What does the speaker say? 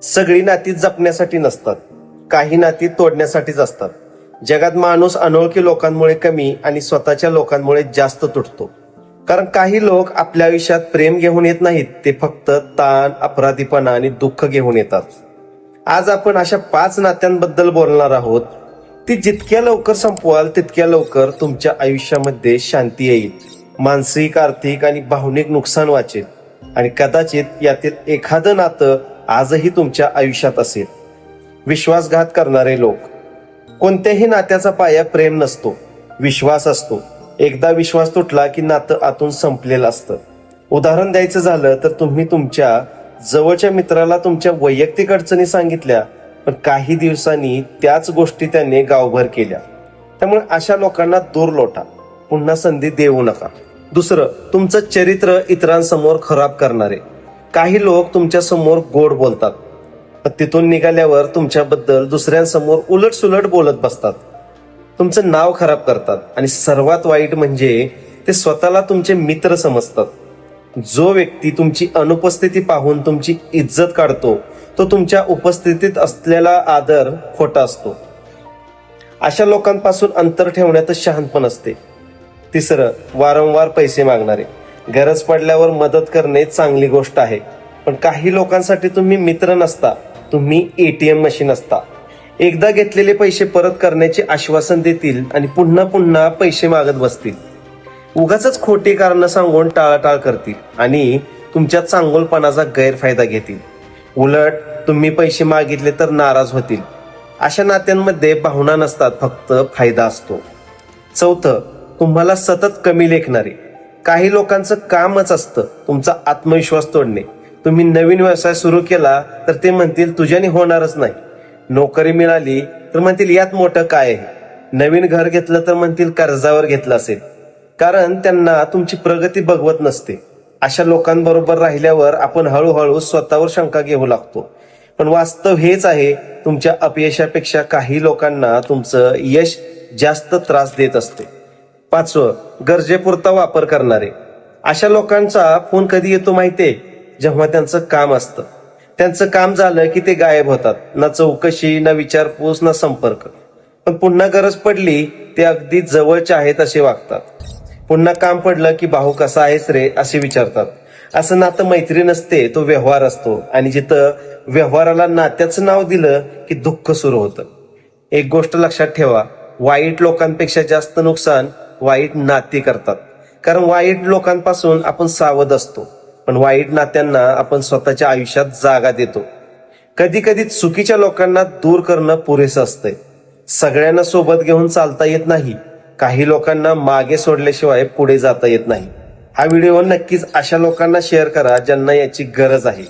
सगळी नाती जपण्यासाठी नसतात, काही नाती तोडण्यासाठीच असतात. जगात माणूस अनोळखी लोकांमुळे कमी आणि स्वतःच्या लोकांमुळे जास्त तुटतो. कारण काही लोक आपल्या आयुष्यात प्रेम घेऊन येत नाहीत, ते फक्त ताण, अपराधीपणा आणि दुःख घेऊन येतात. आज आपण अशा 5 नात्यांबद्दल बोलणार आहोत. ती जितक्या लवकर संपवाल तितक्या लवकर तुमच्या आयुष्यामध्ये शांती येईल, मानसिक, आर्थिक आणि भावनिक नुकसान वाचेल आणि कदाचित यातील एखादं नातं आजही तुमच्या आयुष्यात असेल. विश्वासघात करणारे लोक. कोणत्याही नात्याचा पाया प्रेम नसतो, विश्वास असतो. एकदा विश्वास तुटला की नातं आतून संपलेलं असतं. उदाहरण द्यायचं झालं तर तुम्ही तुमच्या जवळच्या मित्राला तुमच्या वैयक्तिक अडचणी सांगितल्या, पण काही दिवसांनी त्याच गोष्टी त्याने गावभर केल्या. त्यामुळे अशा लोकांना दूर लोटा, पुन्हा संधी देऊ नका. दुसरं, तुमचं चरित्र इतरांसमोर खराब करणारे. काही लोक तुमच्या समोर गोड बोलतात, पण तिथून निघाल्यावर तुमच्याबद्दल दुसऱ्यांसमोर उलट सुलट बोलत बसतात. तुमचं नाव खराब करतात आणि सर्वात वाईट म्हणजे ते स्वतःला तुमचे मित्र समजतात. जो व्यक्ती तुमची अनुपस्थिती पाहून तुमची इज्जत काढतो, तो तुमच्या उपस्थितीत असलेला आदर खोटा असतो. अशा लोकांपासून अंतर ठेवण्यातच शहाणपण असते. तिसरं, वारंवार पैसे मागणारे. गरज पडल्यावर मदत करणे चांगली गोष्ट आहे, पण काही लोकांसाठी तुम्ही मित्र नसता, तुम्ही ATM मशीन असता. एकदा घेतलेले पैसे परत करण्याचे आश्वासन देतील आणि पुन्हा पुन्हा पैसे मागत बसतील. उगाच खोटी कारणं सांगून टाळाटाळ करतील आणि तुमच्या चांगुलपणाचा गैरफायदा घेतील. उलट तुम्ही पैसे मागितले तर नाराज होतील. अशा नात्यांमध्ये भावना नसतात, फक्त फायदा असतो. चौथं, तुम्हाला सतत कमी लेखणारे. काही लोकांचं कामच असतं तुमचा आत्मविश्वास तोडणे. तुम्ही नवीन व्यवसाय सुरू केला तर ते म्हणतील तुझ्याने होणारच नाही. नोकरी मिळाली तर म्हणतील यात मोठं काय आहे. नवीन घर घेतलं तर म्हणतील कर्जावर घेतलं असेल. कारण त्यांना तुमची प्रगती बघवत नसते. अशा लोकांबरोबर राहिल्यावर आपण हळूहळू स्वतःवर शंका घेऊ लागतो. पण वास्तव हेच आहे, तुमच्या अपयशापेक्षा काही लोकांना तुमचं यश जास्त त्रास देत असते. पाचवं, गरजेपुरता वापर करणारे. अशा लोकांचा फोन कधी येतो माहितीये? जेव्हा त्यांचं काम असतं. त्यांचं काम झालं की ते गायब होतात. ना चौकशी, ना विचारपूस, ना संपर्क. पण पुन्हा गरज पडली ते अगदी जवळचे आहेत असे वागतात. पुन्हा काम पडलं की भाऊ कसा आहेस रे असे विचारतात. असं नातं मैत्री नसते, तो व्यवहार असतो. आणि जिथं व्यवहाराला नात्याचं नाव दिलं की दुःख सुरू होतं. एक गोष्ट लक्षात ठेवा, वाईट लोकांपेक्षा जास्त नुकसान वाईट नाती करतात. कारण वाईट लोकांपासून आपण सावध असतो, पण वाईट नात्यांना आपण स्वतःच्या आयुष्यात जागा देतो. कधी कधी चुकीच्या लोकांना दूर करणं पुरेसं असतंय. सगळ्यांना सोबत घेऊन चालता येत नाही. काही लोकांना मागे सोडल्याशिवाय पुढे जाता येत नाही. हा व्हिडिओ नक्कीच अशा लोकांना शेअर करा ज्यांना याची गरज आहे.